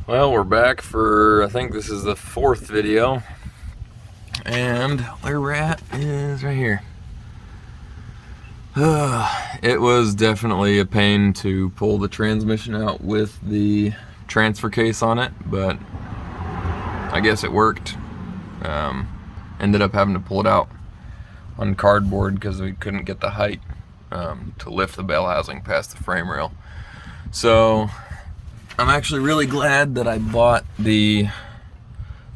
Well, we're back for, I think this is the 4th video, and where we're at is right here. It was definitely a pain to pull the transmission out with the transfer case on it, but I guess it worked. Ended up having to pull it out on cardboard because we couldn't get the height to lift the bell housing past the frame rail. So I'm actually really glad that I bought the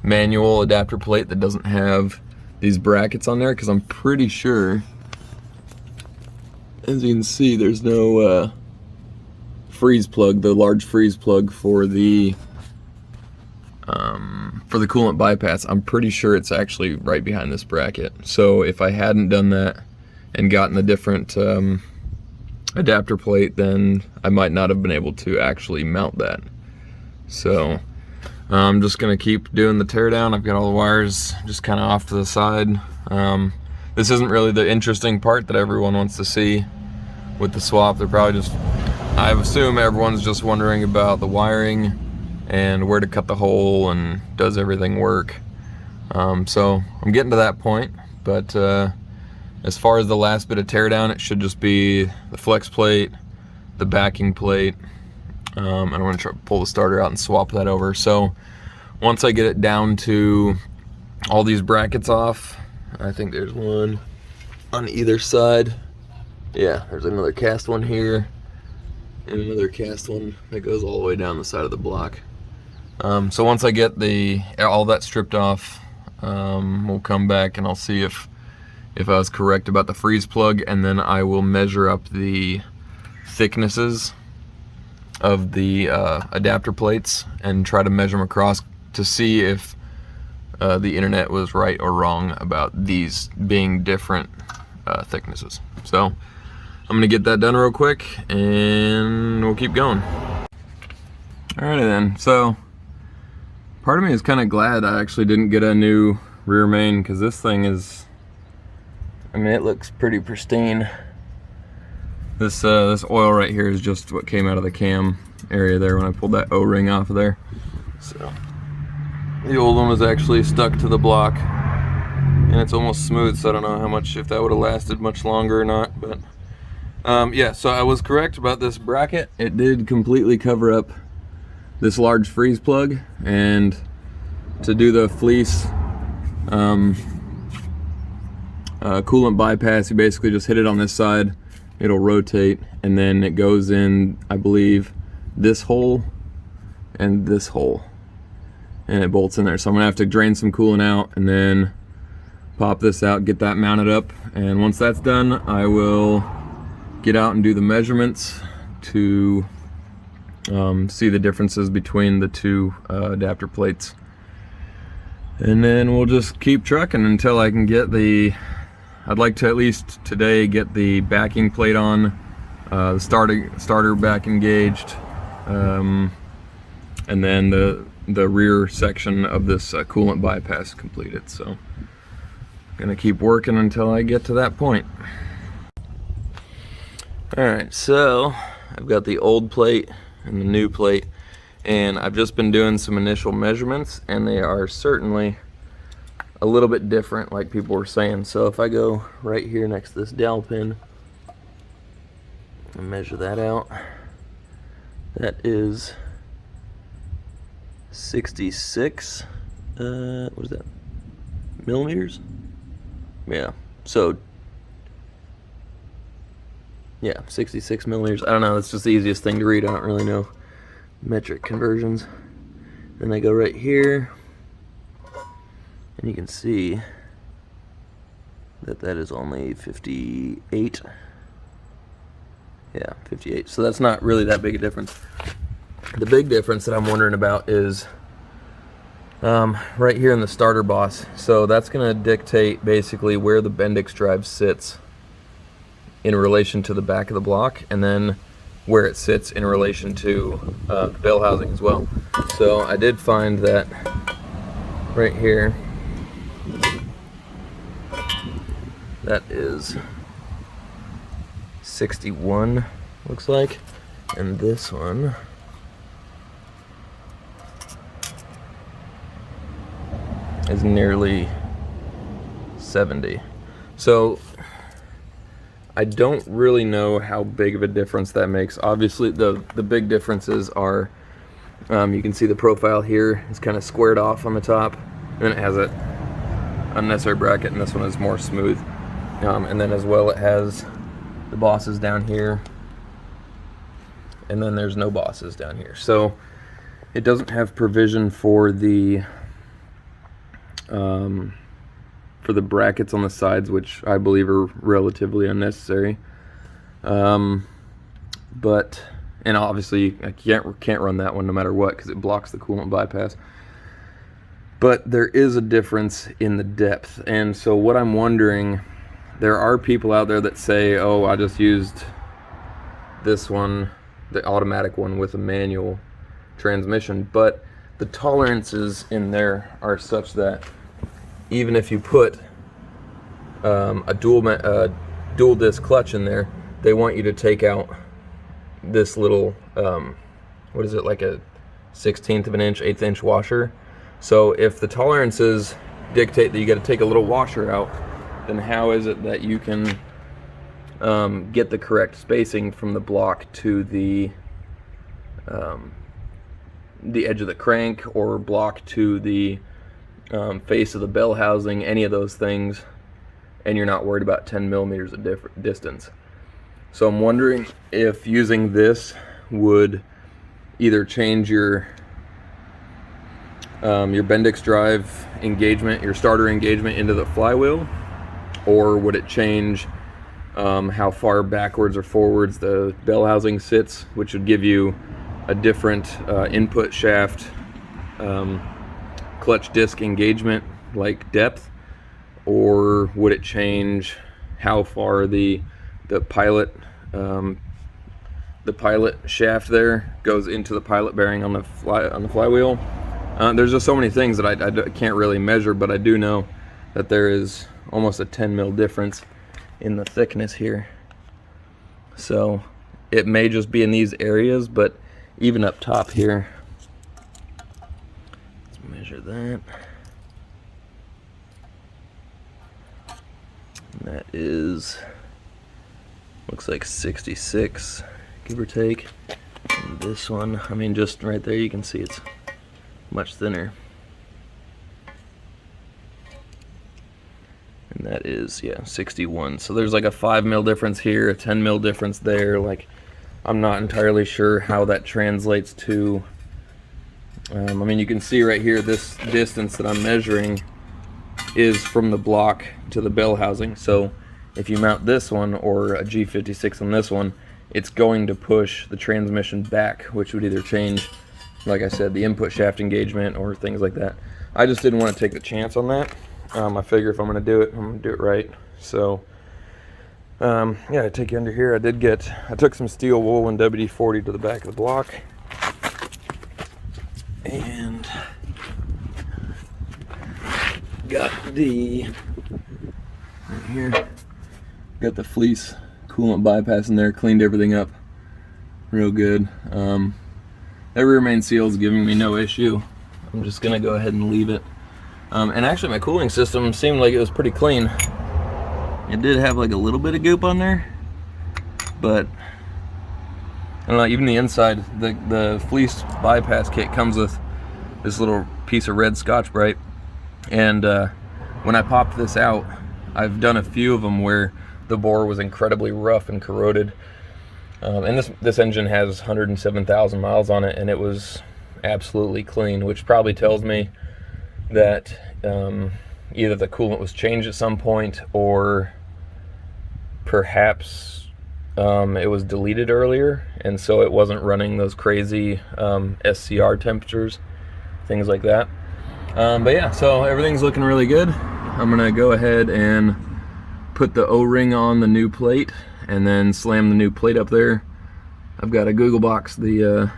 manual adapter plate that doesn't have these brackets on there, because I'm pretty sure, as you can see, there's no freeze plug, the large freeze plug for the coolant bypass. I'm pretty sure it's actually right behind this bracket. So if I hadn't done that and gotten a different adapter plate, then I might not have been able to actually mount that. So I'm just gonna keep doing the teardown. I've got all the wires just kind of off to the side. This isn't really the interesting part that everyone wants to see with the swap. They're probably just, I assume everyone's just wondering about the wiring and where to cut the hole and does everything work. So I'm getting to that point, but as far as the last bit of teardown, it should just be the flex plate, the backing plate, and I'm going to try to pull the starter out and swap that over. So once I get it down to all these brackets off, I think there's one on either side. Yeah, there's another cast one here and another cast one that goes all the way down the side of the block. So once I get all that stripped off, we'll come back and I'll see if I was correct about the freeze plug, and then I will measure up the thicknesses of the adapter plates and try to measure them across to see if the internet was right or wrong about these being different thicknesses. So I'm gonna get that done real quick and we'll keep going. Alrighty then, so part of me is kind of glad I actually didn't get a new rear main, because this thing is, I mean, it looks pretty pristine. This oil right here is just what came out of the cam area there when I pulled that O-ring off of there. So the old one was actually stuck to the block, and it's almost smooth, so I don't know how much, if that would have lasted much longer or not. But yeah, so I was correct about this bracket. It did completely cover up this large freeze plug, and to do the fleece coolant bypass, you basically just hit it on this side, it'll rotate, and then it goes in, I believe, this hole and this hole, and it bolts in there. So I'm gonna have to drain some coolant out and then pop this out, get that mounted up, and once that's done, I will get out and do the measurements to see the differences between the two adapter plates, and then we'll just keep trucking until I can get I'd like to at least today get the backing plate on, the starter back engaged, and then the rear section of this coolant bypass completed. So I'm gonna keep working until I get to that point. Alright, so I've got the old plate and the new plate, and I've just been doing some initial measurements, and they are certainly a little bit different, like people were saying. So if I go right here next to this dowel pin and measure that out, that is 66 what is that, millimeters? Yeah, so yeah, 66 millimeters. I don't know, that's just the easiest thing to read. I don't really know metric conversions. Then I go right here, and you can see that that is only 58. Yeah, 58. So that's not really that big a difference. The big difference that I'm wondering about is right here in the starter boss. So that's going to dictate basically where the Bendix drive sits in relation to the back of the block, and then where it sits in relation to the bell housing as well. So I did find that right here, that is 61, looks like, and this one is nearly 70. So I don't really know how big of a difference that makes. Obviously the big differences are, you can see the profile here is kind of squared off on the top, and then it has a unnecessary bracket, and this one is more smooth. And then as well it has the bosses down here, and then there's no bosses down here. So it doesn't have provision for the brackets on the sides, which I believe are relatively unnecessary. And obviously I can't run that one no matter what, because it blocks the coolant bypass. But there is a difference in the depth, and so what I'm wondering, there are people out there that say, oh, I just used this one, the automatic one, with a manual transmission, but the tolerances in there are such that even if you put a dual disc clutch in there, they want you to take out this little what is it, like a 1/16 of an inch, 1/8 inch washer. So if the tolerances dictate that you got to take a little washer out, then how is it that you can get the correct spacing from the block to the edge of the crank, or block to the face of the bell housing, any of those things, and you're not worried about 10 millimeters of distance? So I'm wondering if using this would either change your Bendix drive engagement, your starter engagement into the flywheel, or would it change how far backwards or forwards the bell housing sits, which would give you a different input shaft clutch disc engagement, like depth? Or would it change how far the pilot shaft there goes into the pilot bearing on the flywheel? There's just so many things that I can't really measure, but I do know that there is almost a 10 mil difference in the thickness here. So it may just be in these areas, but even up top here, let's measure that. And that is, looks like 66, give or take. And this one, I mean, just right there you can see it's much thinner. And that is, yeah, 61. So there's like a 5 mil difference here, a 10 mil difference there. Like, I'm not entirely sure how that translates to, I mean, you can see right here, this distance that I'm measuring is from the block to the bell housing. So if you mount this one or a G56 on this one, it's going to push the transmission back, which would either change, like I said, the input shaft engagement or things like that. I just didn't want to take the chance on that. I figure if I'm going to do it, I'm going to do it right. So yeah, I take you under here. I took some steel wool and WD-40 to the back of the block, and got the, right here, got the fleece coolant bypass in there, cleaned everything up real good. That rear main seal is giving me no issue. I'm just gonna go ahead and leave it. And actually my cooling system seemed like it was pretty clean. It did have like a little bit of goop on there, but I don't know, even the inside, the fleece bypass kit comes with this little piece of red Scotch-Brite, and when I popped this out, I've done a few of them where the bore was incredibly rough and corroded, and this engine has 107,000 miles on it, and it was absolutely clean, which probably tells me that either the coolant was changed at some point, or perhaps it was deleted earlier, and so it wasn't running those crazy SCR temperatures, things like that. But yeah, so everything's looking really good. I'm gonna go ahead and put the O-ring on the new plate and then slam the new plate up there. I've got to Google box the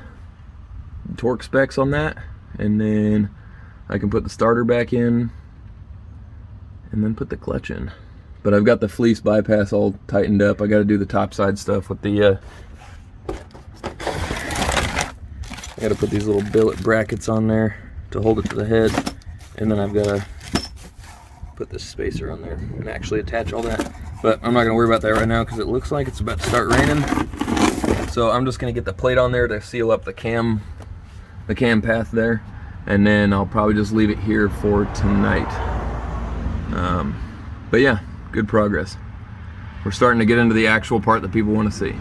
torque specs on that, and then I can put the starter back in and then put the clutch in. But I've got the fleece bypass all tightened up. I got to do the top side stuff with the I got to put these little billet brackets on there to hold it to the head, and then I've got to put this spacer on there and actually attach all that. But I'm not gonna worry about that right now because it looks like it's about to start raining. So I'm just gonna get the plate on there to seal up the cam path there, and then I'll probably just leave it here for tonight. But yeah, good progress. We're starting to get into the actual part that people want to see.